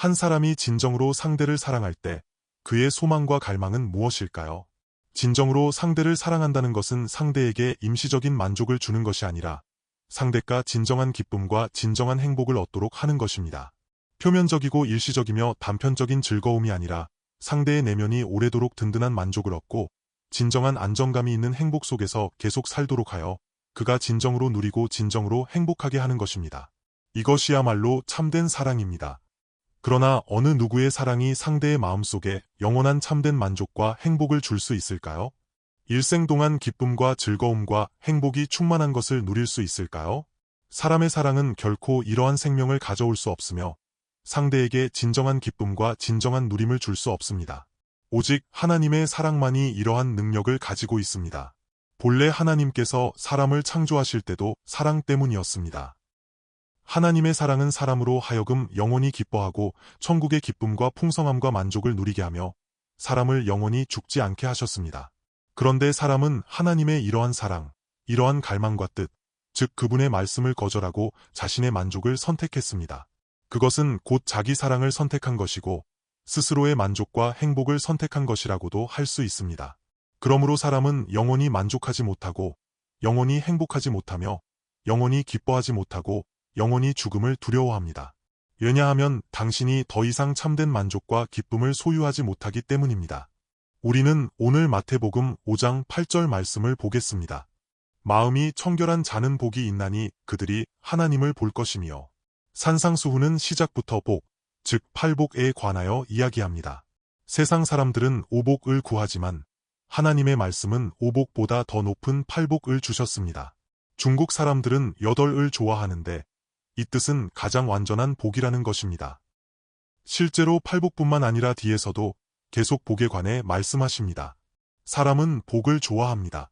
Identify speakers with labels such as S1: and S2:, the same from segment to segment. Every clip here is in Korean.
S1: 한 사람이 진정으로 상대를 사랑할 때 그의 소망과 갈망은 무엇일까요? 진정으로 상대를 사랑한다는 것은 상대에게 임시적인 만족을 주는 것이 아니라 상대가 진정한 기쁨과 진정한 행복을 얻도록 하는 것입니다. 표면적이고 일시적이며 단편적인 즐거움이 아니라 상대의 내면이 오래도록 든든한 만족을 얻고 진정한 안정감이 있는 행복 속에서 계속 살도록 하여 그가 진정으로 누리고 진정으로 행복하게 하는 것입니다. 이것이야말로 참된 사랑입니다. 그러나 어느 누구의 사랑이 상대의 마음속에 영원한 참된 만족과 행복을 줄 수 있을까요? 일생 동안 기쁨과 즐거움과 행복이 충만한 것을 누릴 수 있을까요? 사람의 사랑은 결코 이러한 생명을 가져올 수 없으며 상대에게 진정한 기쁨과 진정한 누림을 줄 수 없습니다. 오직 하나님의 사랑만이 이러한 능력을 가지고 있습니다. 본래 하나님께서 사람을 창조하실 때도 사랑 때문이었습니다. 하나님의 사랑은 사람으로 하여금 영원히 기뻐하고 천국의 기쁨과 풍성함과 만족을 누리게 하며 사람을 영원히 죽지 않게 하셨습니다. 그런데 사람은 하나님의 이러한 사랑, 이러한 갈망과 뜻, 즉 그분의 말씀을 거절하고 자신의 만족을 선택했습니다. 그것은 곧 자기 사랑을 선택한 것이고 스스로의 만족과 행복을 선택한 것이라고도 할 수 있습니다. 그러므로 사람은 영원히 만족하지 못하고 영원히 행복하지 못하며 영원히 기뻐하지 못하고 영원히 죽음을 두려워합니다. 왜냐하면 당신이 더 이상 참된 만족과 기쁨을 소유하지 못하기 때문입니다. 우리는 오늘 마태복음 5장 8절 말씀을 보겠습니다. 마음이 청결한 자는 복이 있나니 그들이 하나님을 볼 것이며 산상수훈은 시작부터 복, 즉 팔복에 관하여 이야기합니다. 세상 사람들은 오복을 구하지만 하나님의 말씀은 오복보다 더 높은 팔복을 주셨습니다. 중국 사람들은 8을 좋아하는데 이 뜻은 가장 완전한 복이라는 것입니다. 실제로 팔복뿐만 아니라 뒤에서도 계속 복에 관해 말씀하십니다. 사람은 복을 좋아합니다.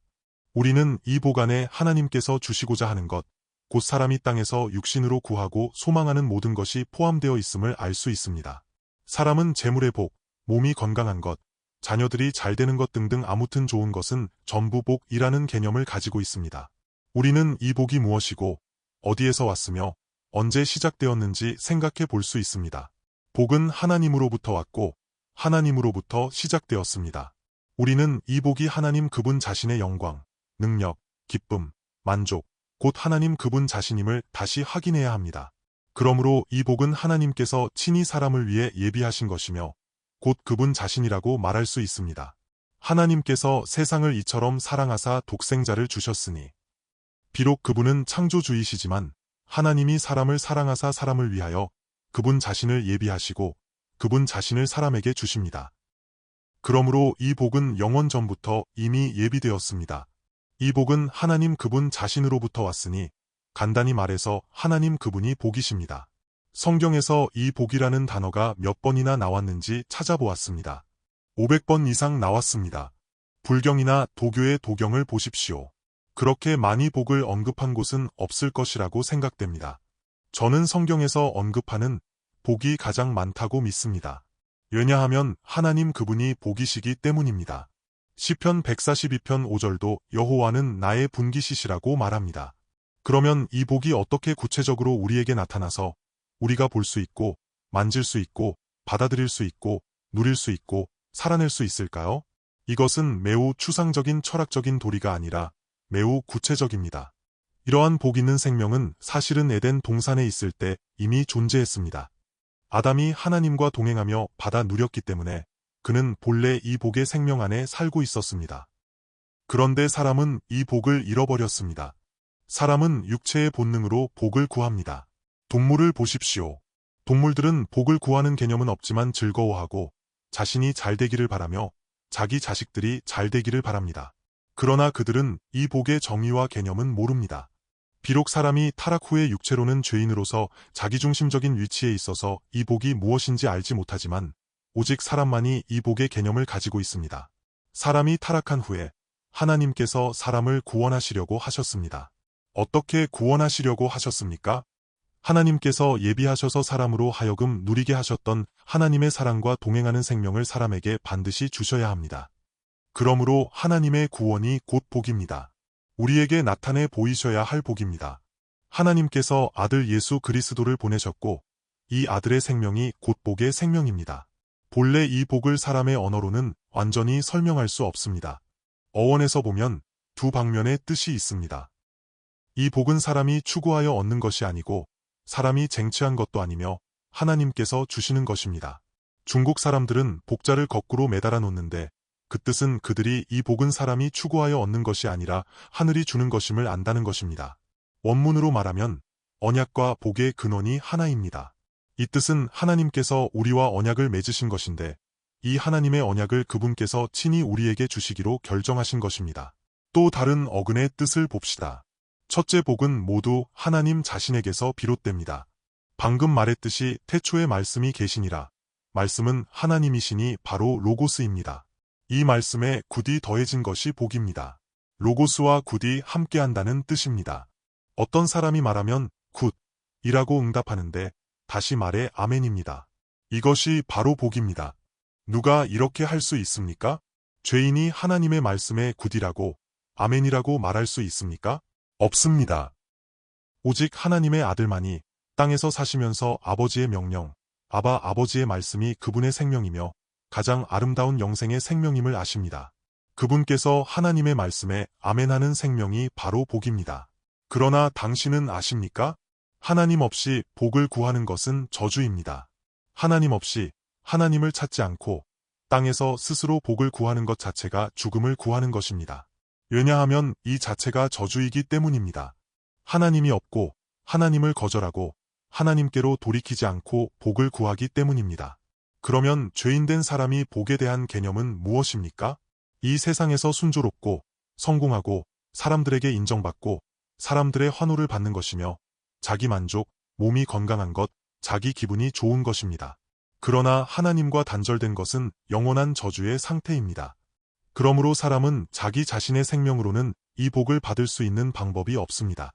S1: 우리는 이 복 안에 하나님께서 주시고자 하는 것, 곧 사람이 땅에서 육신으로 구하고 소망하는 모든 것이 포함되어 있음을 알 수 있습니다. 사람은 재물의 복, 몸이 건강한 것, 자녀들이 잘 되는 것 등등 아무튼 좋은 것은 전부 복이라는 개념을 가지고 있습니다. 우리는 이 복이 무엇이고 어디에서 왔으며 언제 시작되었는지 생각해 볼 수 있습니다. 복은 하나님으로부터 왔고 하나님으로부터 시작되었습니다. 우리는 이 복이 하나님 그분 자신의 영광, 능력, 기쁨, 만족, 곧 하나님 그분 자신임을 다시 확인해야 합니다. 그러므로 이 복은 하나님께서 친히 사람을 위해 예비하신 것이며 곧 그분 자신이라고 말할 수 있습니다. 하나님께서 세상을 이처럼 사랑하사 독생자를 주셨으니 비록 그분은 창조주이시지만 하나님이 사람을 사랑하사 사람을 위하여 그분 자신을 예비하시고 그분 자신을 사람에게 주십니다. 그러므로 이 복은 영원 전부터 이미 예비되었습니다. 이 복은 하나님 그분 자신으로부터 왔으니 간단히 말해서 하나님 그분이 복이십니다. 성경에서 이 복이라는 단어가 몇 번이나 나왔는지 찾아보았습니다. 500번 이상 나왔습니다. 불경이나 도교의 도경을 보십시오. 그렇게 많이 복을 언급한 곳은 없을 것이라고 생각됩니다. 저는 성경에서 언급하는 복이 가장 많다고 믿습니다. 왜냐하면 하나님 그분이 복이시기 때문입니다. 시편 142편 5절도 여호와는 나의 분깃이시라고 말합니다. 그러면 이 복이 어떻게 구체적으로 우리에게 나타나서 우리가 볼 수 있고 만질 수 있고 받아들일 수 있고 누릴 수 있고 살아낼 수 있을까요? 이것은 매우 추상적인 철학적인 도리가 아니라 매우 구체적입니다. 이러한 복 있는 생명은 사실은 에덴 동산에 있을 때 이미 존재했습니다. 아담이 하나님과 동행하며 받아 누렸기 때문에 그는 본래 이 복의 생명 안에 살고 있었습니다. 그런데 사람은 이 복을 잃어버렸습니다. 사람은 육체의 본능으로 복을 구합니다. 동물을 보십시오. 동물들은 복을 구하는 개념은 없지만 즐거워하고 자신이 잘 되기를 바라며 자기 자식들이 잘 되기를 바랍니다. 그러나 그들은 이 복의 정의와 개념은 모릅니다. 비록 사람이 타락 후에 육체로는 죄인으로서 자기중심적인 위치에 있어서 이 복이 무엇인지 알지 못하지만 오직 사람만이 이 복의 개념을 가지고 있습니다. 사람이 타락한 후에 하나님께서 사람을 구원하시려고 하셨습니다. 어떻게 구원하시려고 하셨습니까? 하나님께서 예비하셔서 사람으로 하여금 누리게 하셨던 하나님의 사랑과 동행하는 생명을 사람에게 반드시 주셔야 합니다. 그러므로 하나님의 구원이 곧 복입니다. 우리에게 나타내 보이셔야 할 복입니다. 하나님께서 아들 예수 그리스도를 보내셨고 이 아들의 생명이 곧 복의 생명입니다. 본래 이 복을 사람의 언어로는 완전히 설명할 수 없습니다. 어원에서 보면 두 방면의 뜻이 있습니다. 이 복은 사람이 추구하여 얻는 것이 아니고 사람이 쟁취한 것도 아니며 하나님께서 주시는 것입니다. 중국 사람들은 복자를 거꾸로 매달아 놓는데 그 뜻은 그들이 이 복은 사람이 추구하여 얻는 것이 아니라 하늘이 주는 것임을 안다는 것입니다. 원문으로 말하면 언약과 복의 근원이 하나입니다. 이 뜻은 하나님께서 우리와 언약을 맺으신 것인데 이 하나님의 언약을 그분께서 친히 우리에게 주시기로 결정하신 것입니다. 또 다른 어근의 뜻을 봅시다. 첫째 복은 모두 하나님 자신에게서 비롯됩니다. 방금 말했듯이 태초에 말씀이 계시니라. 말씀은 하나님이시니 바로 로고스입니다. 이 말씀에 굿이 더해진 것이 복입니다. 로고스와 굿이 함께한다는 뜻입니다. 어떤 사람이 말하면 굿이라고 응답하는데 다시 말해 아멘입니다. 이것이 바로 복입니다. 누가 이렇게 할 수 있습니까? 죄인이 하나님의 말씀에 굿이라고 아멘이라고 말할 수 있습니까? 없습니다. 오직 하나님의 아들만이 땅에서 사시면서 아버지의 명령, 아버지의 말씀이 그분의 생명이며 가장 아름다운 영생의 생명임을 아십니다. 그분께서 하나님의 말씀에 아멘하는 생명이 바로 복입니다. 그러나 당신은 아십니까? 하나님 없이 복을 구하는 것은 저주입니다. 하나님 없이 하나님을 찾지 않고 땅에서 스스로 복을 구하는 것 자체가 죽음을 구하는 것입니다. 왜냐하면 이 자체가 저주이기 때문입니다. 하나님이 없고 하나님을 거절하고 하나님께로 돌이키지 않고 복을 구하기 때문입니다. 그러면 죄인된 사람이 복에 대한 개념은 무엇입니까? 이 세상에서 순조롭고 성공하고 사람들에게 인정받고 사람들의 환호를 받는 것이며 자기 만족, 몸이 건강한 것, 자기 기분이 좋은 것입니다. 그러나 하나님과 단절된 것은 영원한 저주의 상태입니다. 그러므로 사람은 자기 자신의 생명으로는 이 복을 받을 수 있는 방법이 없습니다.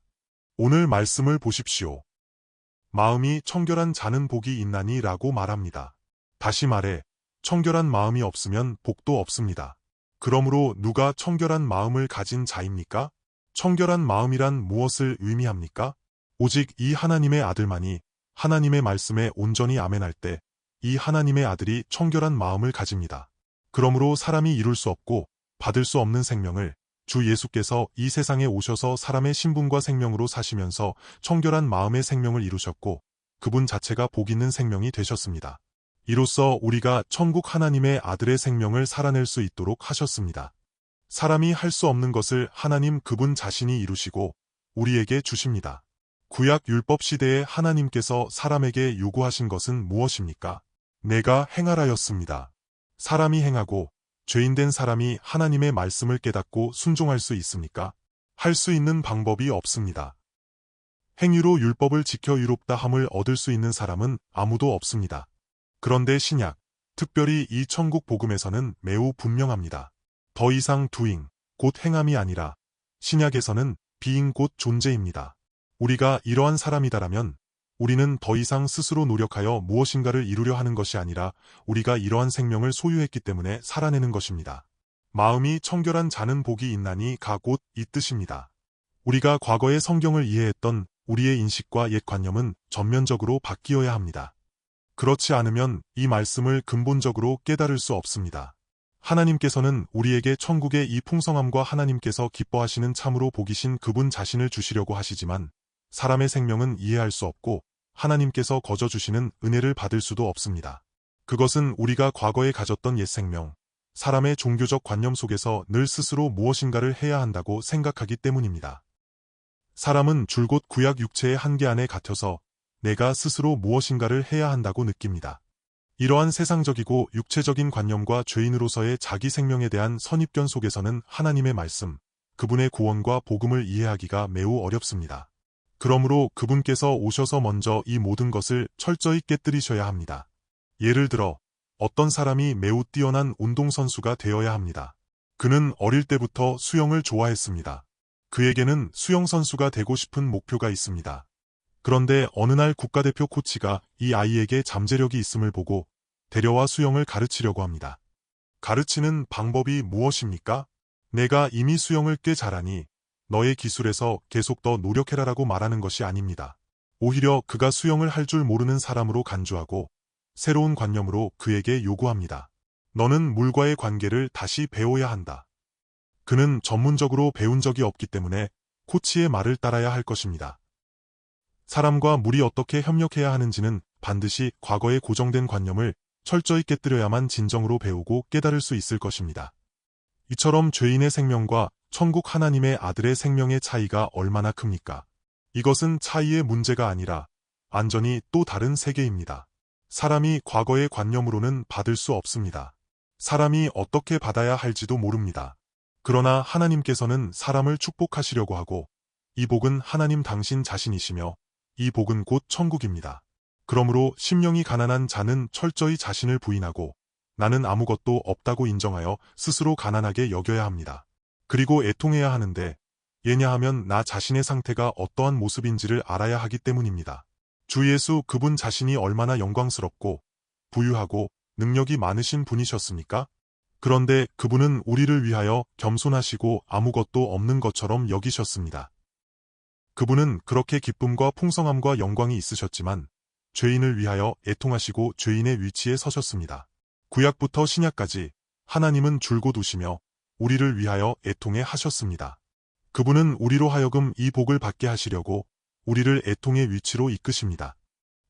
S1: 오늘 말씀을 보십시오. 마음이 청결한 자는 복이 있나니 라고 말합니다. 다시 말해 청결한 마음이 없으면 복도 없습니다. 그러므로 누가 청결한 마음을 가진 자입니까? 청결한 마음이란 무엇을 의미합니까? 오직 이 하나님의 아들만이 하나님의 말씀에 온전히 아멘할 때 이 하나님의 아들이 청결한 마음을 가집니다. 그러므로 사람이 이룰 수 없고 받을 수 없는 생명을 주 예수께서 이 세상에 오셔서 사람의 신분과 생명으로 사시면서 청결한 마음의 생명을 이루셨고 그분 자체가 복 있는 생명이 되셨습니다. 이로써 우리가 천국 하나님의 아들의 생명을 살아낼 수 있도록 하셨습니다. 사람이 할 수 없는 것을 하나님 그분 자신이 이루시고 우리에게 주십니다. 구약 율법 시대에 하나님께서 사람에게 요구하신 것은 무엇입니까? 내가 행하라였습니다. 사람이 행하고 죄인된 사람이 하나님의 말씀을 깨닫고 순종할 수 있습니까? 할 수 있는 방법이 없습니다. 행위로 율법을 지켜 의롭다 함을 얻을 수 있는 사람은 아무도 없습니다. 그런데 신약, 특별히 이 천국 복음에서는 매우 분명합니다. 더 이상 doing, 곧 행함이 아니라 신약에서는 being 곧 존재입니다. 우리가 이러한 사람이다라면 우리는 더 이상 스스로 노력하여 무엇인가를 이루려 하는 것이 아니라 우리가 이러한 생명을 소유했기 때문에 살아내는 것입니다. 마음이 청결한 자는 복이 있나니 가 곧 이 뜻입니다. 우리가 과거의 성경을 이해했던 우리의 인식과 옛 관념은 전면적으로 바뀌어야 합니다. 그렇지 않으면 이 말씀을 근본적으로 깨달을 수 없습니다. 하나님께서는 우리에게 천국의 이 풍성함과 하나님께서 기뻐하시는 참으로 복이신 그분 자신을 주시려고 하시지만 사람의 생명은 이해할 수 없고 하나님께서 거저 주시는 은혜를 받을 수도 없습니다. 그것은 우리가 과거에 가졌던 옛 생명, 사람의 종교적 관념 속에서 늘 스스로 무엇인가를 해야 한다고 생각하기 때문입니다. 사람은 줄곧 구약 육체의 한계 안에 갇혀서 내가 스스로 무엇인가를 해야 한다고 느낍니다. 이러한 세상적이고 육체적인 관념과 죄인으로서의 자기 생명에 대한 선입견 속에서는 하나님의 말씀, 그분의 구원과 복음을 이해하기가 매우 어렵습니다. 그러므로 그분께서 오셔서 먼저 이 모든 것을 철저히 깨뜨리셔야 합니다. 예를 들어 어떤 사람이 매우 뛰어난 운동선수가 되어야 합니다. 그는 어릴 때부터 수영을 좋아했습니다. 그에게는 수영선수가 되고 싶은 목표가 있습니다. 그런데 어느 날 국가대표 코치가 이 아이에게 잠재력이 있음을 보고 데려와 수영을 가르치려고 합니다. 가르치는 방법이 무엇입니까? 내가 이미 수영을 꽤 잘하니 너의 기술에서 계속 더 노력해라라고 말하는 것이 아닙니다. 오히려 그가 수영을 할 줄 모르는 사람으로 간주하고 새로운 관념으로 그에게 요구합니다. 너는 물과의 관계를 다시 배워야 한다. 그는 전문적으로 배운 적이 없기 때문에 코치의 말을 따라야 할 것입니다. 사람과 물이 어떻게 협력해야 하는지는 반드시 과거의 고정된 관념을 철저히 깨뜨려야만 진정으로 배우고 깨달을 수 있을 것입니다. 이처럼 죄인의 생명과 천국 하나님의 아들의 생명의 차이가 얼마나 큽니까? 이것은 차이의 문제가 아니라 완전히 또 다른 세계입니다. 사람이 과거의 관념으로는 받을 수 없습니다. 사람이 어떻게 받아야 할지도 모릅니다. 그러나 하나님께서는 사람을 축복하시려고 하고 이 복은 하나님 당신 자신이시며 이 복은 곧 천국입니다. 그러므로 심령이 가난한 자는 철저히 자신을 부인하고 나는 아무것도 없다고 인정하여 스스로 가난하게 여겨야 합니다. 그리고 애통해야 하는데 왜냐하면 나 자신의 상태가 어떠한 모습인지를 알아야 하기 때문입니다. 주 예수 그분 자신이 얼마나 영광스럽고 부유하고 능력이 많으신 분이셨습니까? 그런데 그분은 우리를 위하여 겸손하시고 아무것도 없는 것처럼 여기셨습니다. 그분은 그렇게 기쁨과 풍성함과 영광이 있으셨지만 죄인을 위하여 애통하시고 죄인의 위치에 서셨습니다. 구약부터 신약까지 하나님은 줄곧 우시며 우리를 위하여 애통해 하셨습니다. 그분은 우리로 하여금 이 복을 받게 하시려고 우리를 애통의 위치로 이끄십니다.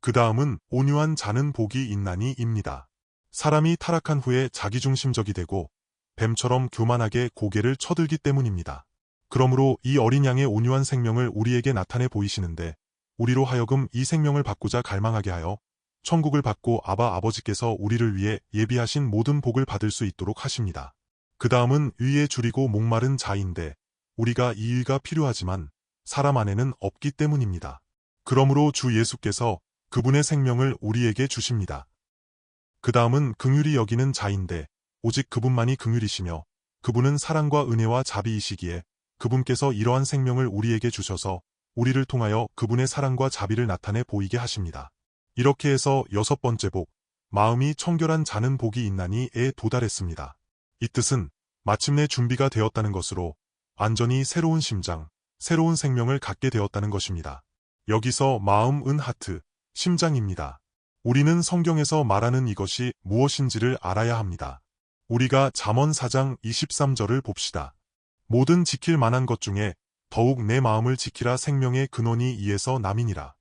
S1: 그 다음은 온유한 자는 복이 있나니입니다. 사람이 타락한 후에 자기중심적이 되고 뱀처럼 교만하게 고개를 쳐들기 때문입니다. 그러므로 이 어린 양의 온유한 생명을 우리에게 나타내 보이시는데 우리로 하여금 이 생명을 받고자 갈망하게 하여 천국을 받고 아버지께서 우리를 위해 예비하신 모든 복을 받을 수 있도록 하십니다. 그 다음은 의에 줄이고 목마른 자인데 우리가 이 의가 필요하지만 사람 안에는 없기 때문입니다. 그러므로 주 예수께서 그분의 생명을 우리에게 주십니다. 그 다음은 긍휼히 여기는 자인데 오직 그분만이 긍휼이시며 그분은 사랑과 은혜와 자비이시기에 그분께서 이러한 생명을 우리에게 주셔서 우리를 통하여 그분의 사랑과 자비를 나타내 보이게 하십니다. 이렇게 해서 6번째 복, 마음이 청결한 자는 복이 있나니에 도달했습니다. 이 뜻은 마침내 준비가 되었다는 것으로 완전히 새로운 심장, 새로운 생명을 갖게 되었다는 것입니다. 여기서 마음은 하트, 심장입니다. 우리는 성경에서 말하는 이것이 무엇인지를 알아야 합니다. 우리가 잠언 4장 23절을 봅시다. 모든 지킬 만한 것 중에 더욱 내 마음을 지키라 생명의 근원이 이에서 남이니라.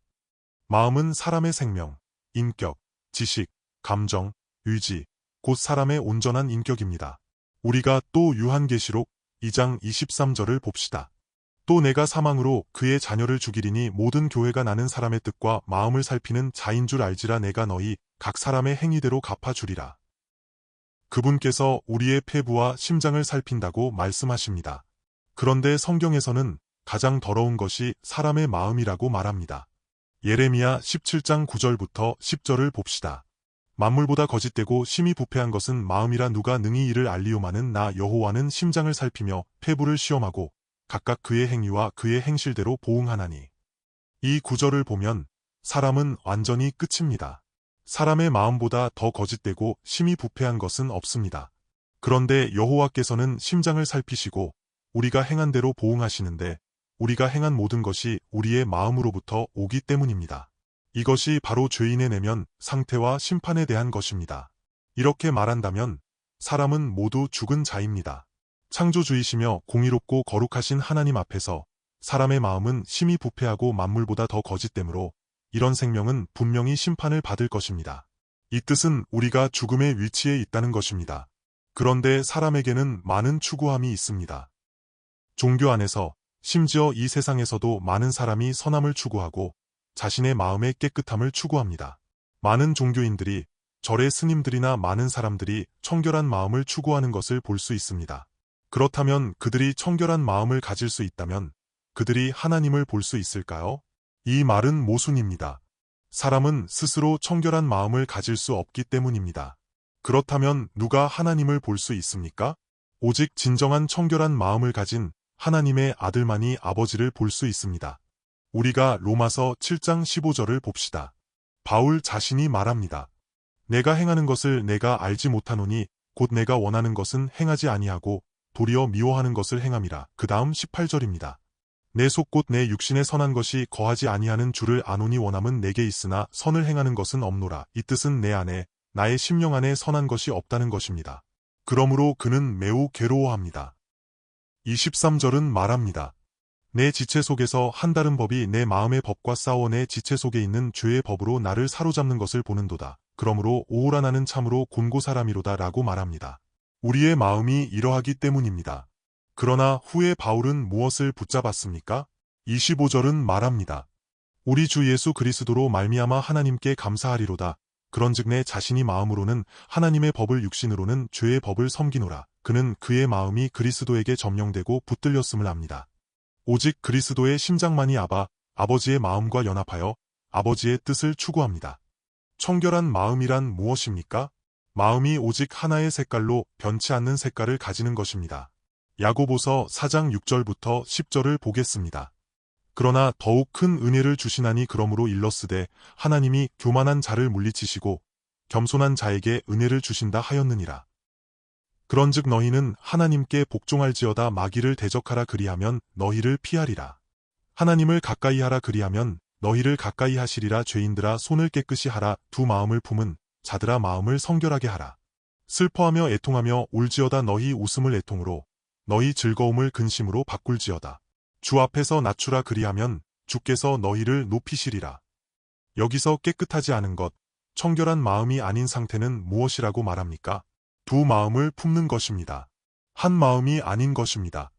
S1: 마음은 사람의 생명, 인격, 지식, 감정, 의지, 곧 사람의 온전한 인격입니다. 우리가 또 요한계시록 2장 23절을 봅시다. 또 내가 사망으로 그의 자녀를 죽이리니 모든 교회가 나는 사람의 뜻과 마음을 살피는 자인 줄 알지라 내가 너희 각 사람의 행위대로 갚아주리라. 그분께서 우리의 폐부와 심장을 살핀다고 말씀하십니다. 그런데 성경에서는 가장 더러운 것이 사람의 마음이라고 말합니다. 예레미야 17장 9절부터 10절을 봅시다. 만물보다 거짓되고 심히 부패한 것은 마음이라 누가 능히 이를 알리오마는 나 여호와는 심장을 살피며 폐부를 시험하고 각각 그의 행위와 그의 행실대로 보응하나니. 이 구절을 보면 사람은 완전히 끝입니다. 사람의 마음보다 더 거짓되고 심히 부패한 것은 없습니다. 그런데 여호와께서는 심장을 살피시고 우리가 행한 대로 보응하시는데 우리가 행한 모든 것이 우리의 마음으로부터 오기 때문입니다. 이것이 바로 죄인의 내면 상태와 심판에 대한 것입니다. 이렇게 말한다면 사람은 모두 죽은 자입니다. 창조주이시며 공의롭고 거룩하신 하나님 앞에서 사람의 마음은 심히 부패하고 만물보다 더 거짓되므로 이런 생명은 분명히 심판을 받을 것입니다. 이 뜻은 우리가 죽음의 위치에 있다는 것입니다. 그런데 사람에게는 많은 추구함이 있습니다. 종교 안에서 심지어 이 세상에서도 많은 사람이 선함을 추구하고 자신의 마음의 깨끗함을 추구합니다. 많은 종교인들이 절의 스님들이나 많은 사람들이 청결한 마음을 추구하는 것을 볼 수 있습니다. 그렇다면 그들이 청결한 마음을 가질 수 있다면 그들이 하나님을 볼 수 있을까요? 이 말은 모순입니다. 사람은 스스로 청결한 마음을 가질 수 없기 때문입니다. 그렇다면 누가 하나님을 볼 수 있습니까? 오직 진정한 청결한 마음을 가진 하나님의 아들만이 아버지를 볼 수 있습니다. 우리가 로마서 7장 15절을 봅시다. 바울 자신이 말합니다. 내가 행하는 것을 내가 알지 못하노니 곧 내가 원하는 것은 행하지 아니하고 도리어 미워하는 것을 행함이라. 그 다음 18절입니다. 내 속 곧 내 육신에 선한 것이 거하지 아니하는 줄을 아노니 원함은 내게 있으나 선을 행하는 것은 없노라. 이 뜻은 내 안에 나의 심령 안에 선한 것이 없다는 것입니다. 그러므로 그는 매우 괴로워합니다. 23절은 말합니다. 내 지체 속에서 한 다른 법이 내 마음의 법과 싸워 내 지체 속에 있는 죄의 법으로 나를 사로잡는 것을 보는도다. 그러므로 오호라 나는 참으로 곤고 사람이로다 라고 말합니다. 우리의 마음이 이러하기 때문입니다. 그러나 후에 바울은 무엇을 붙잡았습니까? 25절은 말합니다. 우리 주 예수 그리스도로 말미암아 하나님께 감사하리로다. 그런즉 내 자신이 마음으로는 하나님의 법을 육신으로는 죄의 법을 섬기노라. 그는 그의 마음이 그리스도에게 점령되고 붙들렸음을 압니다. 오직 그리스도의 심장만이 아버지의 마음과 연합하여 아버지의 뜻을 추구합니다. 청결한 마음이란 무엇입니까? 마음이 오직 하나의 색깔로 변치 않는 색깔을 가지는 것입니다. 야고보서 4장 6절부터 10절을 보겠습니다. 그러나 더욱 큰 은혜를 주시나니 그러므로 일렀으되 하나님이 교만한 자를 물리치시고 겸손한 자에게 은혜를 주신다 하였느니라. 그런즉 너희는 하나님께 복종할지어다. 마귀를 대적하라 그리하면 너희를 피하리라. 하나님을 가까이 하라 그리하면 너희를 가까이 하시리라. 죄인들아 손을 깨끗이 하라. 두 마음을 품은 자들아 마음을 성결하게 하라. 슬퍼하며 애통하며 울지어다. 너희 웃음을 애통으로 너희 즐거움을 근심으로 바꿀지어다. 주 앞에서 낮추라 그리하면 주께서 너희를 높이시리라. 여기서 깨끗하지 않은 것, 청결한 마음이 아닌 상태는 무엇이라고 말합니까? 두 마음을 품는 것입니다. 한 마음이 아닌 것입니다.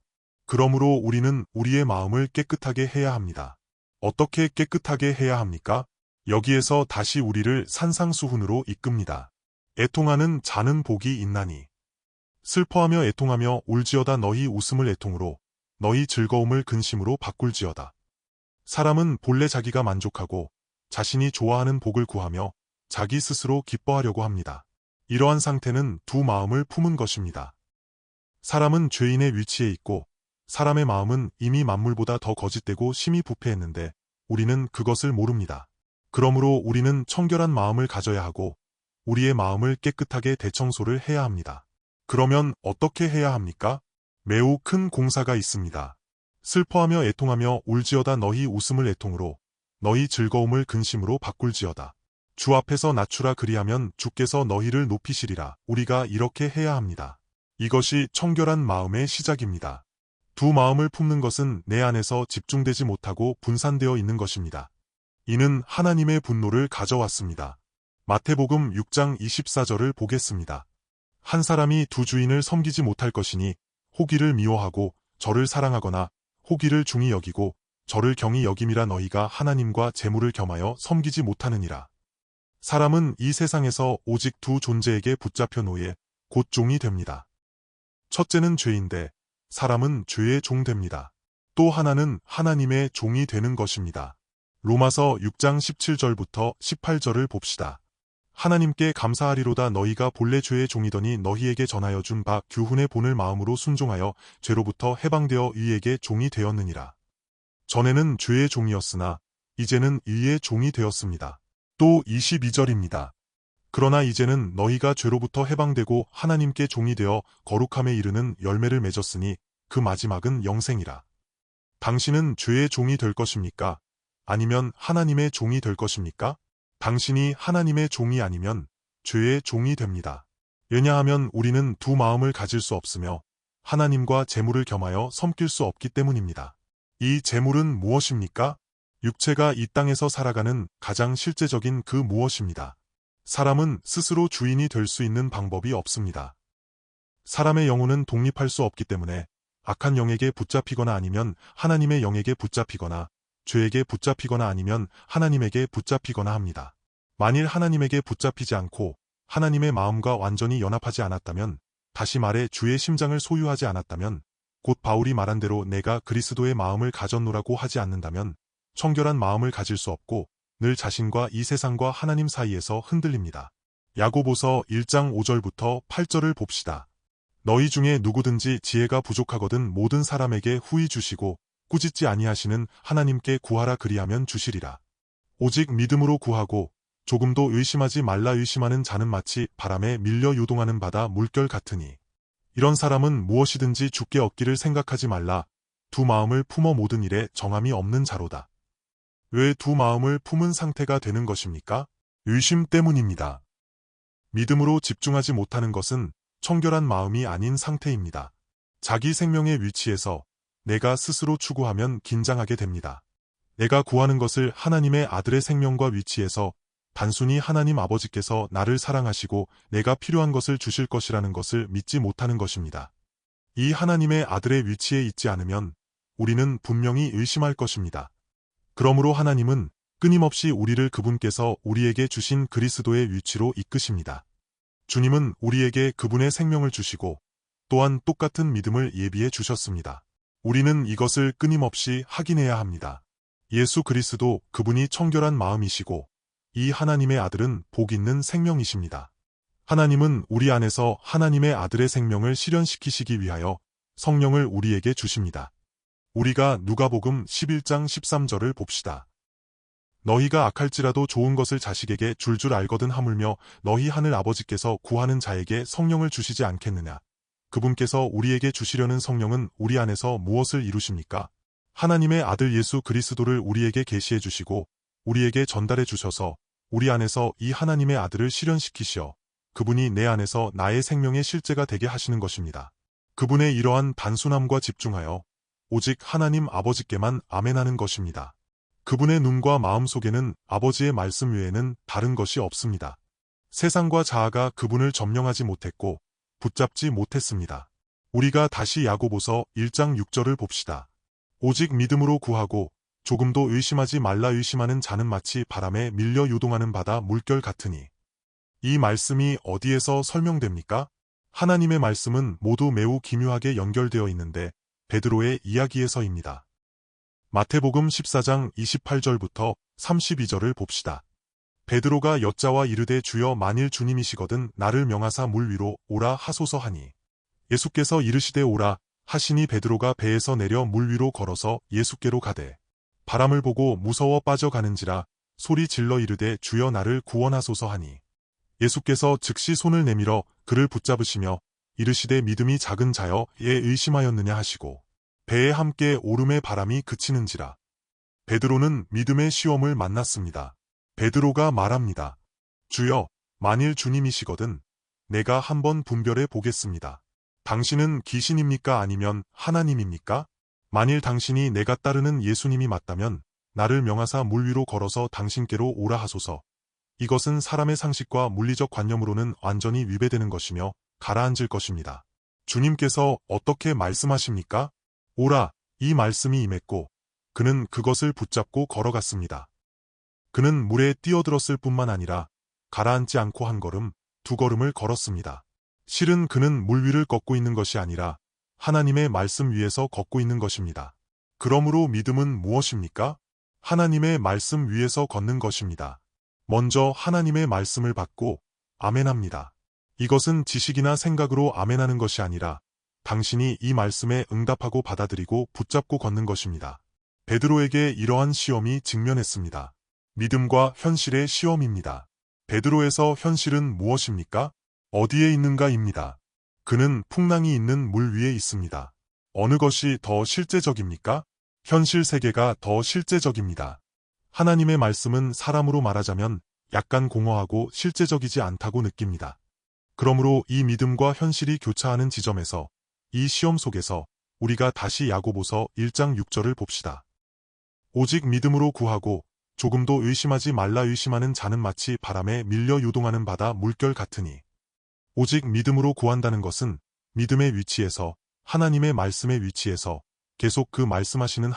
S1: 그러므로 우리는 우리의 마음을 깨끗하게 해야 합니다. 어떻게 깨끗하게 해야 합니까? 여기에서 다시 우리를 산상수훈으로 이끕니다. 애통하는 자는 복이 있나니. 슬퍼하며 애통하며 울지어다. 너희 웃음을 애통으로 너희 즐거움을 근심으로 바꿀지어다. 사람은 본래 자기가 만족하고 자신이 좋아하는 복을 구하며 자기 스스로 기뻐하려고 합니다. 이러한 상태는 두 마음을 품은 것입니다. 사람은 죄인의 위치에 있고 사람의 마음은 이미 만물보다 더 거짓되고 심히 부패했는데 우리는 그것을 모릅니다. 그러므로 우리는 청결한 마음을 가져야 하고 우리의 마음을 깨끗하게 대청소를 해야 합니다. 그러면 어떻게 해야 합니까? 매우 큰 공사가 있습니다. 슬퍼하며 애통하며 울지어다. 너희 웃음을 애통으로 너희 즐거움을 근심으로 바꿀지어다. 주 앞에서 낮추라 그리하면 주께서 너희를 높이시리라. 우리가 이렇게 해야 합니다. 이것이 청결한 마음의 시작입니다. 두 마음을 품는 것은 내 안에서 집중되지 못하고 분산되어 있는 것입니다. 이는 하나님의 분노를 가져왔습니다. 마태복음 6장 24절을 보겠습니다. 한 사람이 두 주인을 섬기지 못할 것이니 호기를 미워하고 저를 사랑하거나 호기를 중히 여기고 저를 경히 여김이라. 너희가 하나님과 재물을 겸하여 섬기지 못하느니라. 사람은 이 세상에서 오직 두 존재에게 붙잡혀 노예, 곧 종이 됩니다. 첫째는 죄인데 사람은 죄의 종 됩니다. 또 하나는 하나님의 종이 되는 것입니다. 로마서 6장 17절부터 18절을 봅시다. 하나님께 감사하리로다. 너희가 본래 죄의 종이더니 너희에게 전하여 준 바 교훈의 본을 마음으로 순종하여 죄로부터 해방되어 의에게 종이 되었느니라. 전에는 죄의 종이었으나 이제는 의의 종이 되었습니다. 또 22절입니다. 그러나 이제는 너희가 죄로부터 해방되고 하나님께 종이 되어 거룩함에 이르는 열매를 맺었으니 그 마지막은 영생이라. 당신은 죄의 종이 될 것입니까? 아니면 하나님의 종이 될 것입니까? 당신이 하나님의 종이 아니면 죄의 종이 됩니다. 왜냐하면 우리는 두 마음을 가질 수 없으며 하나님과 재물을 겸하여 섬길 수 없기 때문입니다. 이 재물은 무엇입니까? 육체가 이 땅에서 살아가는 가장 실제적인 그 무엇입니다. 사람은 스스로 주인이 될 수 있는 방법이 없습니다. 사람의 영혼은 독립할 수 없기 때문에 악한 영에게 붙잡히거나 아니면 하나님의 영에게 붙잡히거나 죄에게 붙잡히거나 아니면 하나님에게 붙잡히거나 합니다. 만일 하나님에게 붙잡히지 않고 하나님의 마음과 완전히 연합하지 않았다면, 다시 말해 주의 심장을 소유하지 않았다면, 곧 바울이 말한 대로 내가 그리스도의 마음을 가졌노라고 하지 않는다면 청결한 마음을 가질 수 없고 늘 자신과 이 세상과 하나님 사이에서 흔들립니다. 야고보서 1장 5절부터 8절을 봅시다. 너희 중에 누구든지 지혜가 부족하거든 모든 사람에게 후히 주시고 꾸짖지 아니하시는 하나님께 구하라 그리하면 주시리라. 오직 믿음으로 구하고 조금도 의심하지 말라. 의심하는 자는 마치 바람에 밀려 요동하는 바다 물결 같으니 이런 사람은 무엇이든지 주께 얻기를 생각하지 말라. 두 마음을 품어 모든 일에 정함이 없는 자로다. 왜 두 마음을 품은 상태가 되는 것입니까? 의심 때문입니다. 믿음으로 집중하지 못하는 것은 청결한 마음이 아닌 상태입니다. 자기 생명의 위치에서 내가 스스로 추구하면 긴장하게 됩니다. 내가 구하는 것을 하나님의 아들의 생명과 위치에서 단순히 하나님 아버지께서 나를 사랑하시고 내가 필요한 것을 주실 것이라는 것을 믿지 못하는 것입니다. 이 하나님의 아들의 위치에 있지 않으면 우리는 분명히 의심할 것입니다. 그러므로 하나님은 끊임없이 우리를 그분께서 우리에게 주신 그리스도의 위치로 이끄십니다. 주님은 우리에게 그분의 생명을 주시고 또한 똑같은 믿음을 예비해 주셨습니다. 우리는 이것을 끊임없이 확인해야 합니다. 예수 그리스도 그분이 청결한 마음이시고 이 하나님의 아들은 복 있는 생명이십니다. 하나님은 우리 안에서 하나님의 아들의 생명을 실현시키시기 위하여 성령을 우리에게 주십니다. 우리가 누가복음 11장 13절을 봅시다. 너희가 악할지라도 좋은 것을 자식에게 줄 알거든 하물며 너희 하늘 아버지께서 구하는 자에게 성령을 주시지 않겠느냐. 그분께서 우리에게 주시려는 성령은 우리 안에서 무엇을 이루십니까? 하나님의 아들 예수 그리스도를 우리에게 계시해 주시고 우리에게 전달해 주셔서 우리 안에서 이 하나님의 아들을 실현시키시어 그분이 내 안에서 나의 생명의 실제가 되게 하시는 것입니다. 그분의 이러한 단순함과 집중하여 오직 하나님 아버지께만 아멘하는 것입니다. 그분의 눈과 마음 속에는 아버지의 말씀 외에는 다른 것이 없습니다. 세상과 자아가 그분을 점령하지 못했고 붙잡지 못했습니다. 우리가 다시 야고보서 1장 6절을 봅시다. 오직 믿음으로 구하고 조금도 의심하지 말라. 의심하는 자는 마치 바람에 밀려 요동하는 바다 물결 같으니. 이 말씀이 어디에서 설명됩니까? 하나님의 말씀은 모두 매우 기묘하게 연결되어 있는데 베드로의 이야기에서입니다. 마태복음 14장 28절부터 32절을 봅시다. 베드로가 여짜와 이르되 주여 만일 주님이시거든 나를 명하사 물 위로 오라 하소서 하니 예수께서 이르시되 오라 하시니 베드로가 배에서 내려 물 위로 걸어서 예수께로 가되 바람을 보고 무서워 빠져가는지라 소리 질러 이르되 주여 나를 구원하소서 하니 예수께서 즉시 손을 내밀어 그를 붙잡으시며 이르시되 믿음이 작은 자여 예 의심하였느냐 하시고 배에 함께 오름의 바람이 그치는지라. 베드로는 믿음의 시험을 만났습니다. 베드로가 말합니다. 주여, 만일 주님이시거든 내가 한번 분별해 보겠습니다. 당신은 귀신입니까 아니면 하나님입니까? 만일 당신이 내가 따르는 예수님이 맞다면 나를 명하사 물 위로 걸어서 당신께로 오라 하소서. 이것은 사람의 상식과 물리적 관념으로는 완전히 위배되는 것이며 가라앉을 것입니다. 주님께서 어떻게 말씀하십니까? 오라, 이 말씀이 임했고 그는 그것을 붙잡고 걸어갔습니다. 그는 물에 뛰어들었을 뿐만 아니라 가라앉지 않고 한 걸음, 두 걸음을 걸었습니다. 실은 그는 물 위를 걷고 있는 것이 아니라 하나님의 말씀 위에서 걷고 있는 것입니다. 그러므로 믿음은 무엇입니까? 하나님의 말씀 위에서 걷는 것입니다. 먼저 하나님의 말씀을 받고 아멘합니다. 이것은 지식이나 생각으로 아멘하는 것이 아니라 당신이 이 말씀에 응답하고 받아들이고 붙잡고 걷는 것입니다. 베드로에게 이러한 시험이 직면했습니다. 믿음과 현실의 시험입니다. 베드로에서 현실은 무엇입니까? 어디에 있는가입니다. 그는 풍랑이 있는 물 위에 있습니다. 어느 것이 더 실제적입니까? 현실 세계가 더 실제적입니다. 하나님의 말씀은 사람으로 말하자면 약간 공허하고 실제적이지 않다고 느낍니다. 그러므로 이 믿음과 현실이 교차하는 지점에서 이 시험 속에서 우리가 다시 야고보서 1장 6절을 봅시다. 오직 믿음으로 구하고 조금도 의심하지 말라. 의심하는 자는 마치 바람에 밀려 요동하는 바다 물결 같으니. 오직 믿음으로 구한다는 것은 믿음의 위치에서 하나님의 말씀의 위치에서 계속 그 말씀하시는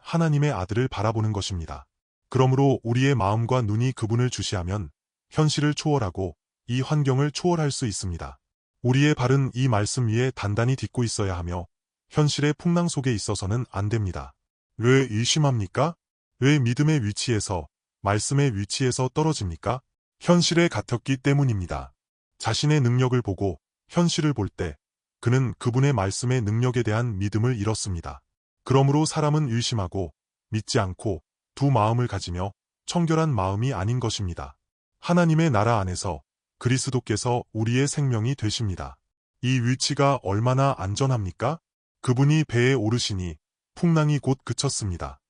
S1: 하나님의 아들을 바라보는 것입니다. 그러므로 우리의 마음과 눈이 그분을 주시하면 현실을 초월하고 이 환경을 초월할 수 있습니다. 우리의 발은 이 말씀 위에 단단히 딛고 있어야 하며 현실의 풍랑 속에 있어서는 안 됩니다. 왜 의심합니까? 왜 믿음의 위치에서, 말씀의 위치에서 떨어집니까? 현실에 갇혔기 때문입니다. 자신의 능력을 보고 현실을 볼 때 그는 그분의 말씀의 능력에 대한 믿음을 잃었습니다. 그러므로 사람은 의심하고 믿지 않고 두 마음을 가지며 청결한 마음이 아닌 것입니다. 하나님의 나라 안에서 그리스도께서 우리의 생명이 되십니다. 이 위치가 얼마나 안전합니까? 그분이 배에 오르시니 풍랑이 곧 그쳤습니다.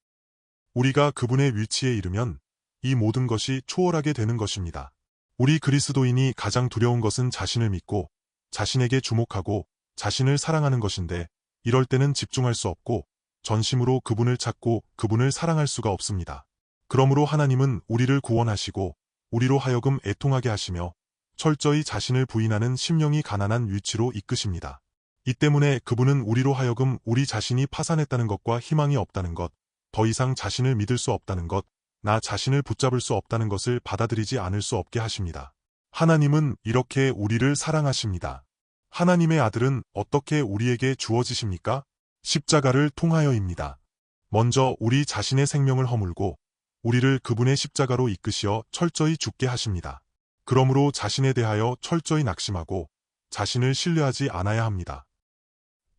S1: 우리가 그분의 위치에 이르면 이 모든 것이 초월하게 되는 것입니다. 우리 그리스도인이 가장 두려운 것은 자신을 믿고 자신에게 주목하고 자신을 사랑하는 것인데, 이럴 때는 집중할 수 없고 전심으로 그분을 찾고 그분을 사랑할 수가 없습니다. 그러므로 하나님은 우리를 구원하시고 우리로 하여금 애통하게 하시며 철저히 자신을 부인하는 심령이 가난한 위치로 이끄십니다. 이 때문에 그분은 우리로 하여금 우리 자신이 파산했다는 것과 희망이 없다는 것, 더 이상 자신을 믿을 수 없다는 것, 나 자신을 붙잡을 수 없다는 것을 받아들이지 않을 수 없게 하십니다. 하나님은 이렇게 우리를 사랑하십니다. 하나님의 아들은 어떻게 우리에게 주어지십니까? 십자가를 통하여입니다. 먼저 우리 자신의 생명을 허물고 우리를 그분의 십자가로 이끄시어 철저히 죽게 하십니다. 그러므로 자신에 대하여 철저히 낙심하고 자신을 신뢰하지 않아야 합니다.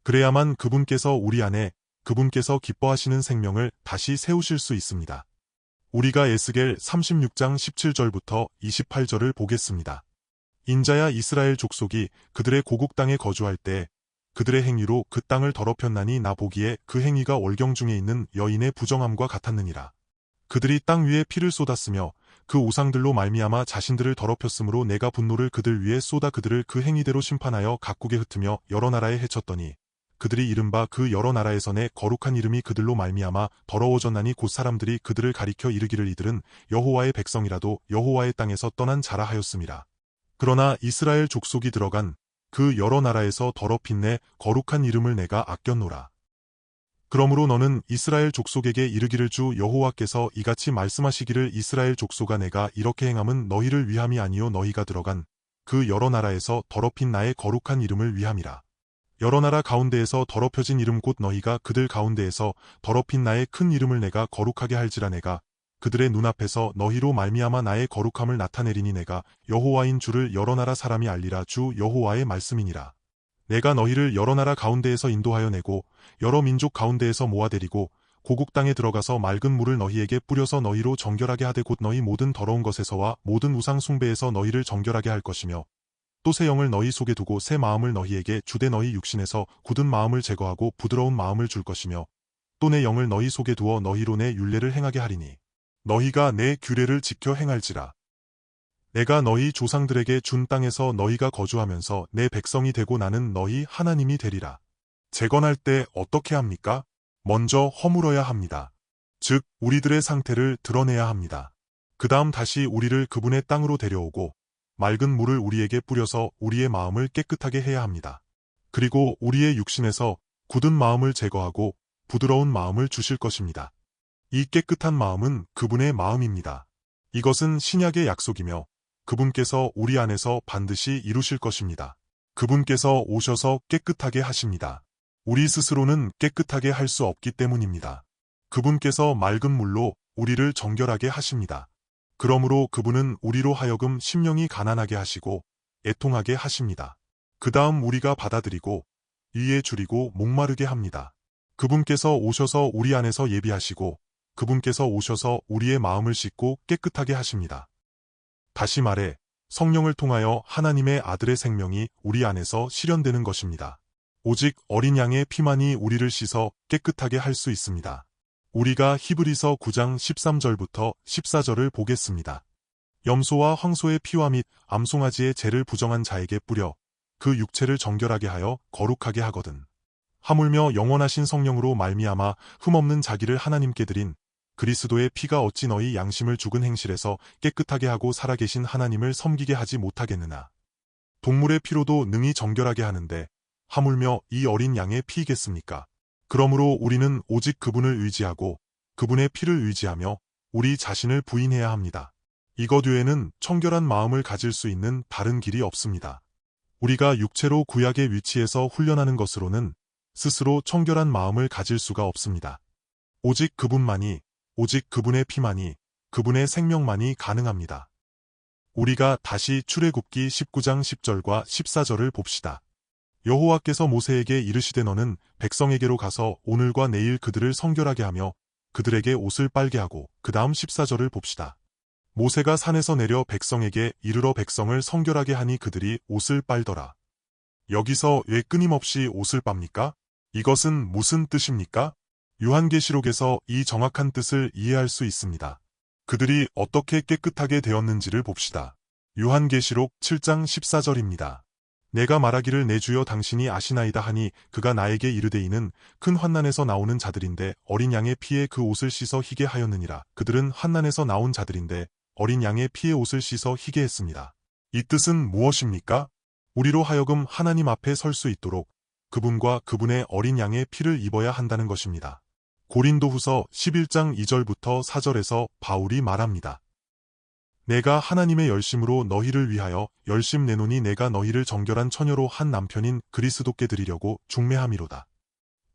S1: 그래야만 그분께서 우리 안에 그분께서 기뻐하시는 생명을 다시 세우실 수 있습니다. 우리가 에스겔 36장 17절부터 28절을 보겠습니다. 인자야, 이스라엘 족속이 그들의 고국 땅에 거주할 때 그들의 행위로 그 땅을 더럽혔나니 나 보기에 그 행위가 월경 중에 있는 여인의 부정함과 같았느니라. 그들이 땅 위에 피를 쏟았으며 그 우상들로 말미암아 자신들을 더럽혔으므로 내가 분노를 그들 위에 쏟아 그들을 그 행위대로 심판하여 각국에 흩으며 여러 나라에 해쳤더니 그들이 이른바 그 여러 나라에서 내 거룩한 이름이 그들로 말미암아 더러워졌나니 곧 사람들이 그들을 가리켜 이르기를 이들은 여호와의 백성이라도 여호와의 땅에서 떠난 자라 하였음이라. 그러나 이스라엘 족속이 들어간 그 여러 나라에서 더럽힌 내 거룩한 이름을 내가 아꼈노라. 그러므로 너는 이스라엘 족속에게 이르기를 주 여호와께서 이같이 말씀하시기를 이스라엘 족속아 내가 이렇게 행함은 너희를 위함이 아니요 너희가 들어간 그 여러 나라에서 더럽힌 나의 거룩한 이름을 위함이라. 여러 나라 가운데에서 더럽혀진 이름 곧 너희가 그들 가운데에서 더럽힌 나의 큰 이름을 내가 거룩하게 할지라. 내가 그들의 눈앞에서 너희로 말미암아 나의 거룩함을 나타내리니 내가 여호와인 주를 여러 나라 사람이 알리라. 주 여호와의 말씀이니라. 내가 너희를 여러 나라 가운데에서 인도하여 내고 여러 민족 가운데에서 모아데리고 고국 땅에 들어가서 맑은 물을 너희에게 뿌려서 너희로 정결하게 하되 곧 너희 모든 더러운 것에서와 모든 우상 숭배에서 너희를 정결하게 할 것이며 또 새 영을 너희 속에 두고 새 마음을 너희에게 주되 너희 육신에서 굳은 마음을 제거하고 부드러운 마음을 줄 것이며 또 내 영을 너희 속에 두어 너희로 내 율례를 행하게 하리니 너희가 내 규례를 지켜 행할지라. 내가 너희 조상들에게 준 땅에서 너희가 거주하면서 내 백성이 되고 나는 너희 하나님이 되리라. 재건할 때 어떻게 합니까? 먼저 허물어야 합니다. 즉 우리들의 상태를 드러내야 합니다. 그 다음 다시 우리를 그분의 땅으로 데려오고 맑은 물을 우리에게 뿌려서 우리의 마음을 깨끗하게 해야 합니다. 그리고 우리의 육신에서 굳은 마음을 제거하고 부드러운 마음을 주실 것입니다. 이 깨끗한 마음은 그분의 마음입니다. 이것은 신약의 약속이며 그분께서 우리 안에서 반드시 이루실 것입니다. 그분께서 오셔서 깨끗하게 하십니다. 우리 스스로는 깨끗하게 할 수 없기 때문입니다. 그분께서 맑은 물로 우리를 정결하게 하십니다. 그러므로 그분은 우리로 하여금 심령이 가난하게 하시고 애통하게 하십니다. 그 다음 우리가 받아들이고 위에 줄이고 목마르게 합니다. 그분께서 오셔서 우리 안에서 예비하시고 그분께서 오셔서 우리의 마음을 씻고 깨끗하게 하십니다. 다시 말해 성령을 통하여 하나님의 아들의 생명이 우리 안에서 실현되는 것입니다. 오직 어린 양의 피만이 우리를 씻어 깨끗하게 할 수 있습니다. 우리가 히브리서 9장 13절부터 14절을 보겠습니다. 염소와 황소의 피와 및 암송아지의 죄를 부정한 자에게 뿌려 그 육체를 정결하게 하여 거룩하게 하거든. 하물며 영원하신 성령으로 말미암아 흠없는 자기를 하나님께 드린 그리스도의 피가 어찌 너희 양심을 죽은 행실에서 깨끗하게 하고 살아계신 하나님을 섬기게 하지 못하겠느냐. 동물의 피로도 능히 정결하게 하는데 하물며 이 어린 양의 피이겠습니까? 그러므로 우리는 오직 그분을 의지하고 그분의 피를 의지하며 우리 자신을 부인해야 합니다. 이것 외에는 청결한 마음을 가질 수 있는 다른 길이 없습니다. 우리가 육체로 구약의 위치에서 훈련하는 것으로는 스스로 청결한 마음을 가질 수가 없습니다. 오직 그분만이, 오직 그분의 피만이, 그분의 생명만이 가능합니다. 우리가 다시 출애굽기 19장 10절과 14절을 봅시다. 여호와께서 모세에게 이르시되 너는 백성에게로 가서 오늘과 내일 그들을 성결하게 하며 그들에게 옷을 빨게 하고 그 다음 14절을 봅시다. 모세가 산에서 내려 백성에게 이르러 백성을 성결하게 하니 그들이 옷을 빨더라. 여기서 왜 끊임없이 옷을 빱니까? 이것은 무슨 뜻입니까? 요한계시록에서 이 정확한 뜻을 이해할 수 있습니다. 그들이 어떻게 깨끗하게 되었는지를 봅시다. 요한계시록 7장 14절입니다. 내가 말하기를 내 주여 당신이 아시나이다 하니 그가 나에게 이르되 이는 큰 환난에서 나오는 자들인데 어린 양의 피에 그 옷을 씻어 희게 하였느니라. 그들은 환난에서 나온 자들인데 어린 양의 피에 옷을 씻어 희게 했습니다. 이 뜻은 무엇입니까? 우리로 하여금 하나님 앞에 설 수 있도록 그분과 그분의 어린 양의 피를 입어야 한다는 것입니다. 고린도후서 11장 2절부터 4절에서 바울이 말합니다. 내가 하나님의 열심으로 너희를 위하여 열심 내노니 내가 너희를 정결한 처녀로 한 남편인 그리스도께 드리려고 중매함이로다.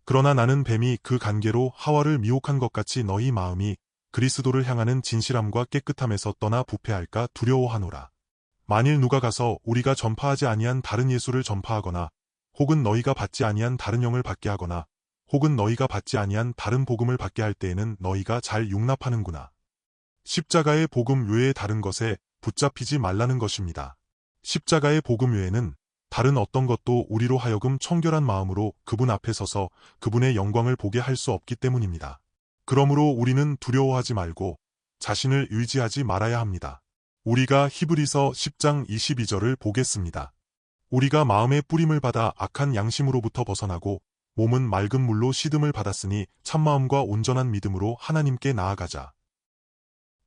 S1: 그러나 나는 뱀이 그 간계로 하와를 미혹한 것 같이 너희 마음이 그리스도를 향하는 진실함과 깨끗함에서 떠나 부패할까 두려워하노라. 만일 누가 가서 우리가 전파하지 아니한 다른 예수를 전파하거나 혹은 너희가 받지 아니한 다른 영을 받게 하거나 혹은 너희가 받지 아니한 다른 복음을 받게 할 때에는 너희가 잘 용납하는구나. 십자가의 복음 외에 다른 것에 붙잡히지 말라는 것입니다. 십자가의 복음 외에는 다른 어떤 것도 우리로 하여금 청결한 마음으로 그분 앞에 서서 그분의 영광을 보게 할 수 없기 때문입니다. 그러므로 우리는 두려워하지 말고 자신을 의지하지 말아야 합니다. 우리가 히브리서 10장 22절을 보겠습니다. 우리가 마음의 뿌림을 받아 악한 양심으로부터 벗어나고 몸은 맑은 물로 씻음을 받았으니 참마음과 온전한 믿음으로 하나님께 나아가자.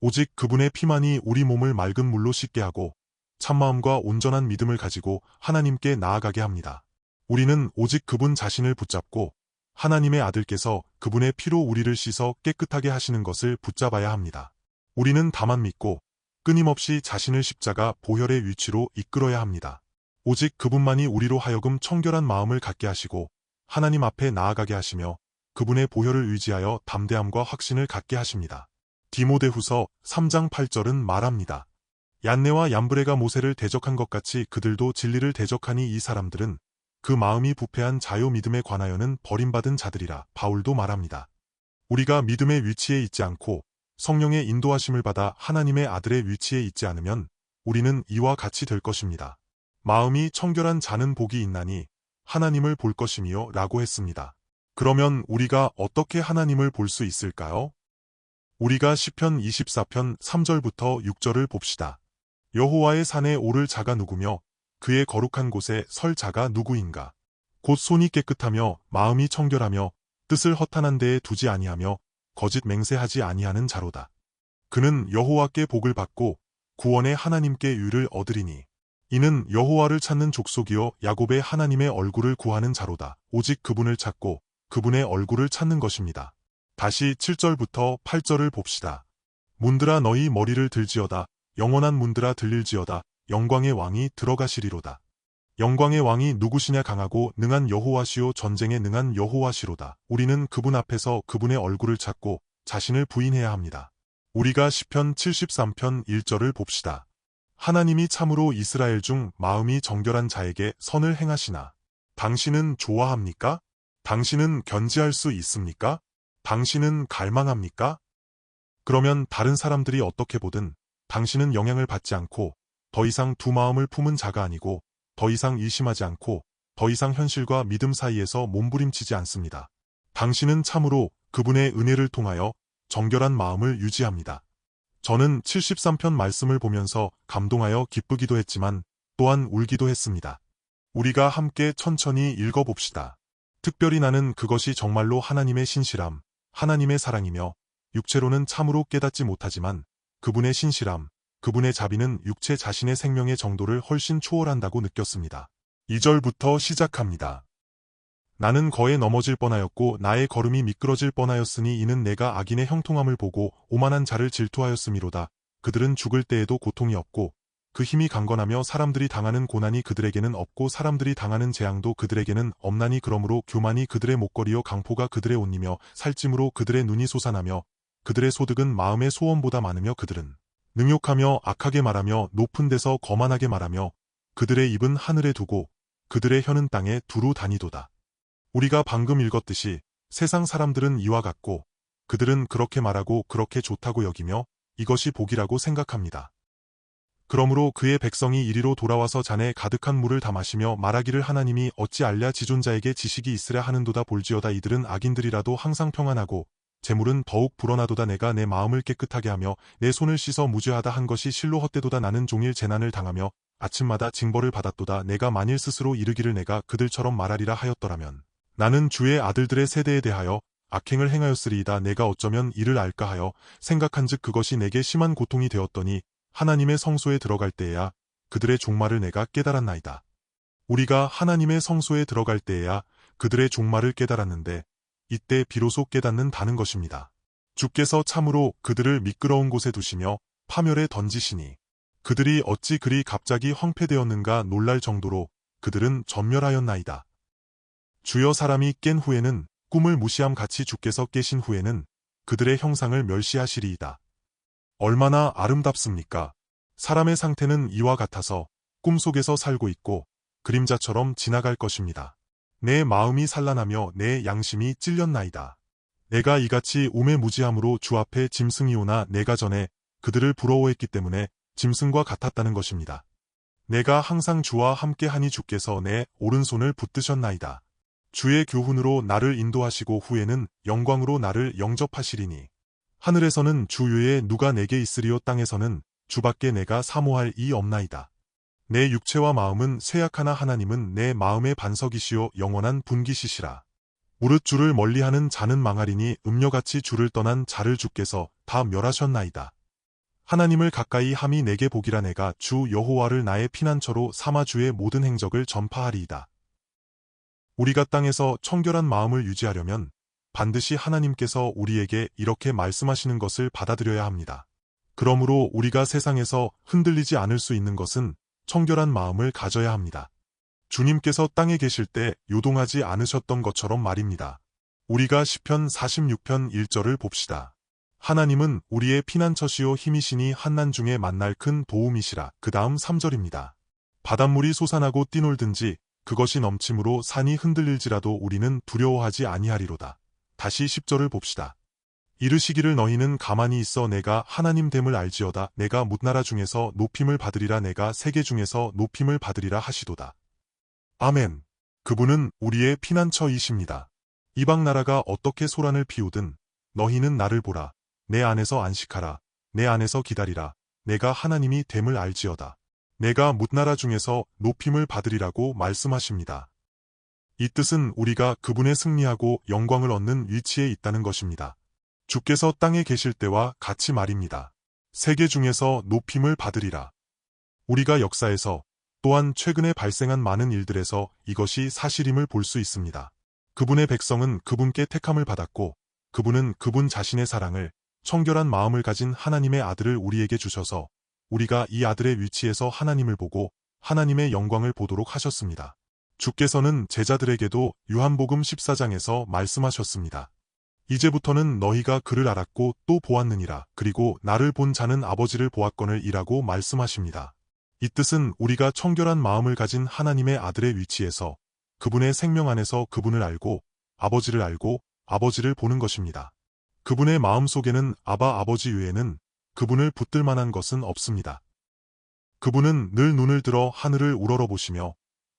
S1: 오직 그분의 피만이 우리 몸을 맑은 물로 씻게 하고 참마음과 온전한 믿음을 가지고 하나님께 나아가게 합니다. 우리는 오직 그분 자신을 붙잡고 하나님의 아들께서 그분의 피로 우리를 씻어 깨끗하게 하시는 것을 붙잡아야 합니다. 우리는 다만 믿고 끊임없이 자신을 십자가 보혈의 위치로 이끌어야 합니다. 오직 그분만이 우리로 하여금 청결한 마음을 갖게 하시고 하나님 앞에 나아가게 하시며 그분의 보혈을 의지하여 담대함과 확신을 갖게 하십니다. 디모데후서 3장 8절은 말합니다. 얀네와 얀브레가 모세를 대적한 것 같이 그들도 진리를 대적하니 이 사람들은 그 마음이 부패한 자요 믿음에 관하여는 버림받은 자들이라. 바울도 말합니다. 우리가 믿음의 위치에 있지 않고 성령의 인도하심을 받아 하나님의 아들의 위치에 있지 않으면 우리는 이와 같이 될 것입니다. 마음이 청결한 자는 복이 있나니 하나님을 볼 것이미요 라고 했습니다. 그러면 우리가 어떻게 하나님을 볼 수 있을까요? 우리가 시편 24편 3절부터 6절을 봅시다. 여호와의 산에 오를 자가 누구며 그의 거룩한 곳에 설 자가 누구인가? 곧 손이 깨끗하며 마음이 청결하며 뜻을 허탄한 데에 두지 아니하며 거짓 맹세하지 아니하는 자로다. 그는 여호와께 복을 받고 구원의 하나님께 유를 얻으리니 이는 여호와를 찾는 족속이요 야곱의 하나님의 얼굴을 구하는 자로다. 오직 그분을 찾고 그분의 얼굴을 찾는 것입니다. 다시 7절부터 8절을 봅시다. 문들아 너희 머리를 들지어다. 영원한 문들아 들릴지어다. 영광의 왕이 들어가시리로다. 영광의 왕이 누구시냐? 강하고 능한 여호와시요 전쟁에 능한 여호와시로다. 우리는 그분 앞에서 그분의 얼굴을 찾고 자신을 부인해야 합니다. 우리가 시편 73편 1절을 봅시다. 하나님이 참으로 이스라엘 중 마음이 정결한 자에게 선을 행하시나. 당신은 좋아합니까? 당신은 견지할 수 있습니까? 당신은 갈망합니까? 그러면 다른 사람들이 어떻게 보든 당신은 영향을 받지 않고 더 이상 두 마음을 품은 자가 아니고 더 이상 의심하지 않고 더 이상 현실과 믿음 사이에서 몸부림치지 않습니다. 당신은 참으로 그분의 은혜를 통하여 정결한 마음을 유지합니다. 저는 73편 말씀을 보면서 감동하여 기쁘기도 했지만 또한 울기도 했습니다. 우리가 함께 천천히 읽어봅시다. 특별히 나는 그것이 정말로 하나님의 신실함, 하나님의 사랑이며 육체로는 참으로 깨닫지 못하지만 그분의 신실함, 그분의 자비는 육체 자신의 생명의 정도를 훨씬 초월한다고 느꼈습니다. 2절부터 시작합니다. 나는 거에 넘어질 뻔하였고 나의 걸음이 미끄러질 뻔하였으니 이는 내가 악인의 형통함을 보고 오만한 자를 질투하였음이로다. 그들은 죽을 때에도 고통이 없고 그 힘이 강건하며 사람들이 당하는 고난이 그들에게는 없고 사람들이 당하는 재앙도 그들에게는 없나니 그러므로 교만이 그들의 목걸이요 강포가 그들의 옷이며 살찜으로 그들의 눈이 솟아나며 그들의 소득은 마음의 소원보다 많으며 그들은 능욕하며 악하게 말하며 높은 데서 거만하게 말하며 그들의 입은 하늘에 두고 그들의 혀는 땅에 두루 다니도다. 우리가 방금 읽었듯이 세상 사람들은 이와 같고 그들은 그렇게 말하고 그렇게 좋다고 여기며 이것이 복이라고 생각합니다. 그러므로 그의 백성이 이리로 돌아와서 잔에 가득한 물을 다 마시며 말하기를 하나님이 어찌 알랴 지존자에게 지식이 있으랴 하는도다. 볼지어다 이들은 악인들이라도 항상 평안하고 재물은 더욱 불어나도다. 내가 내 마음을 깨끗하게 하며 내 손을 씻어 무죄하다 한 것이 실로 헛되도다. 나는 종일 재난을 당하며 아침마다 징벌을 받았도다. 내가 만일 스스로 이르기를 내가 그들처럼 말하리라 하였더라면 나는 주의 아들들의 세대에 대하여 악행을 행하였으리이다. 내가 어쩌면 이를 알까 하여 생각한즉 그것이 내게 심한 고통이 되었더니 하나님의 성소에 들어갈 때에야 그들의 종말을 내가 깨달았나이다. 우리가 하나님의 성소에 들어갈 때에야 그들의 종말을 깨달았는데 이때 비로소 깨닫는다는 것입니다. 주께서 참으로 그들을 미끄러운 곳에 두시며 파멸에 던지시니 그들이 어찌 그리 갑자기 황폐되었는가 놀랄 정도로 그들은 전멸하였나이다. 주여 사람이 깬 후에는 꿈을 무시함 같이 주께서 깨신 후에는 그들의 형상을 멸시하시리이다. 얼마나 아름답습니까? 사람의 상태는 이와 같아서 꿈속에서 살고 있고 그림자처럼 지나갈 것입니다. 내 마음이 산란하며 내 양심이 찔렸나이다. 내가 이같이 우매무지함으로 주 앞에 짐승이오나 내가 전에 그들을 부러워했기 때문에 짐승과 같았다는 것입니다. 내가 항상 주와 함께하니 주께서 내 오른손을 붙드셨나이다. 주의 교훈으로 나를 인도하시고 후에는 영광으로 나를 영접하시리니 하늘에서는 주 외에 누가 내게 있으리요 땅에서는 주밖에 내가 사모할 이 없나이다. 내 육체와 마음은 쇠약하나 하나님은 내 마음의 반석이시요 영원한 분기시시라. 무릇 주를 멀리하는 자는 망하리니 음녀같이 주를 떠난 자를 주께서 다 멸하셨나이다. 하나님을 가까이 함이 내게 복이라. 내가 주 여호와를 나의 피난처로 삼아 주의 모든 행적을 전파하리이다. 우리가 땅에서 청결한 마음을 유지하려면 반드시 하나님께서 우리에게 이렇게 말씀하시는 것을 받아들여야 합니다. 그러므로 우리가 세상에서 흔들리지 않을 수 있는 것은 청결한 마음을 가져야 합니다. 주님께서 땅에 계실 때 요동하지 않으셨던 것처럼 말입니다. 우리가 시편 46편 1절을 봅시다. 하나님은 우리의 피난처시요 힘이시니 한난 중에 만날 큰 도움이시라. 그 다음 3절입니다. 바닷물이 솟아나고 뛰놀든지 그것이 넘침으로 산이 흔들릴지라도 우리는 두려워하지 아니하리로다. 다시 10절을 봅시다. 이르시기를 너희는 가만히 있어 내가 하나님 됨을 알지어다. 내가 뭇나라 중에서 높임을 받으리라. 내가 세계 중에서 높임을 받으리라 하시도다. 아멘. 그분은 우리의 피난처이십니다. 이방 나라가 어떻게 소란을 피우든 너희는 나를 보라. 내 안에서 안식하라. 내 안에서 기다리라. 내가 하나님이 됨을 알지어다. 내가 뭇나라 중에서 높임을 받으리라고 말씀하십니다. 이 뜻은 우리가 그분의 승리하고 영광을 얻는 위치에 있다는 것입니다. 주께서 땅에 계실 때와 같이 말입니다. 세계 중에서 높임을 받으리라. 우리가 역사에서 또한 최근에 발생한 많은 일들에서 이것이 사실임을 볼 수 있습니다. 그분의 백성은 그분께 택함을 받았고 그분은 그분 자신의 사랑을 청결한 마음을 가진 하나님의 아들을 우리에게 주셔서 우리가 이 아들의 위치에서 하나님을 보고 하나님의 영광을 보도록 하셨습니다. 주께서는 제자들에게도 요한복음 14장에서 말씀하셨습니다. 이제부터는 너희가 그를 알았고 또 보았느니라. 그리고 나를 본 자는 아버지를 보았거늘 이라고 말씀하십니다. 이 뜻은 우리가 청결한 마음을 가진 하나님의 아들의 위치에서 그분의 생명 안에서 그분을 알고 아버지를 보는 것입니다. 그분의 마음 속에는 아바 아버지 외에는 그분을 붙들 만한 것은 없습니다. 그분은 늘 눈을 들어 하늘을 우러러보시며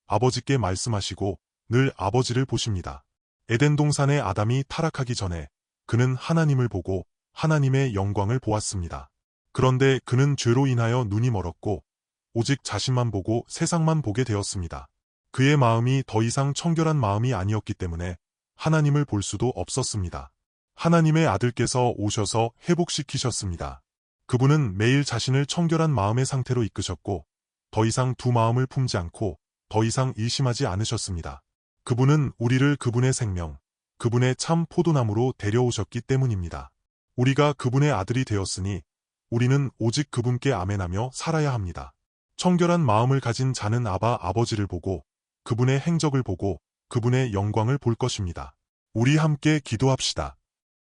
S1: 아버지께 말씀하시고 늘 아버지를 보십니다. 에덴 동산의 아담이 타락하기 전에 그는 하나님을 보고 하나님의 영광을 보았습니다. 그런데 그는 죄로 인하여 눈이 멀었고 오직 자신만 보고 세상만 보게 되었습니다. 그의 마음이 더 이상 청결한 마음이 아니었기 때문에 하나님을 볼 수도 없었습니다. 하나님의 아들께서 오셔서 회복시키셨습니다. 그분은 매일 자신을 청결한 마음의 상태로 이끄셨고 더 이상 두 마음을 품지 않고 더 이상 일심하지 않으셨습니다. 그분은 우리를 그분의 생명, 그분의 참 포도나무로 데려오셨기 때문입니다. 우리가 그분의 아들이 되었으니 우리는 오직 그분께 아멘하며 살아야 합니다. 청결한 마음을 가진 자는 아바 아버지를 보고 그분의 행적을 보고 그분의 영광을 볼 것입니다. 우리 함께 기도합시다.